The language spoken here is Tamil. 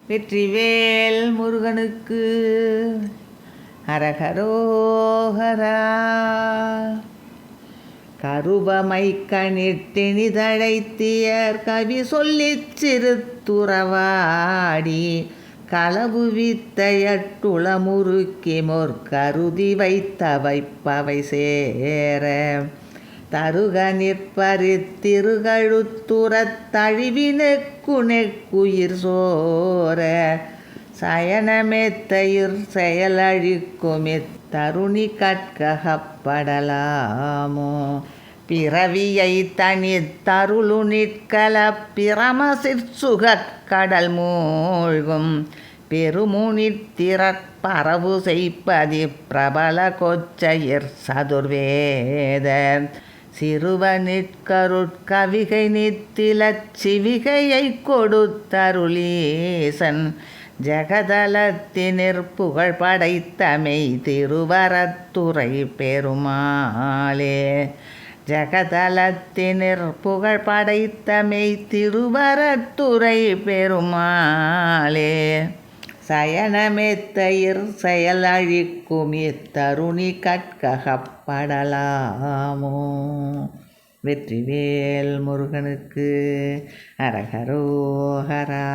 வெற்றிவேல் முருகனுக்கு அரகரோஹரா. கருவமை கணிட்டினிதழைத்தியர் கவி சொல்லிச் சிறுத்துறவாடி களவு வித்தையட்டுள முறுக்கி கருதி வைத்த வைப்பவை சேர தருக நிற்பரித்திருகழுத்துறத் தழிவினெக்குயிர் சோர சயனமெத்தையிற் செயலழிக்குமித்தருணி கட்கப்படலாமோ பிறவியை தனித்தருளு நிற்கல பிரமசிற்சுகக் கடல் மூழ்கும் பெருமுனித்திறற் பரவு செய்ப்பதி பிரபல கொச்சையிற் சதுர்வேத சிறுவனிற்கருட்கவிகை நித்திலச் சிவிகையை கொடுத்தருளீசன் ஜெகதலத்தினிற் புகழ் படைத்தமை திருவரத்துறை பெருமாளே. ஜெகதலத்தினிற் புகழ் படைத்தமை திருவரத்துறை பெருமாளே. சயனமெத்தையிற் செயலழிக்கும் இத்தருணி கட்கப்படலாமோ. வெற்றிவேல் முருகனுக்கு அரகரோஹரா.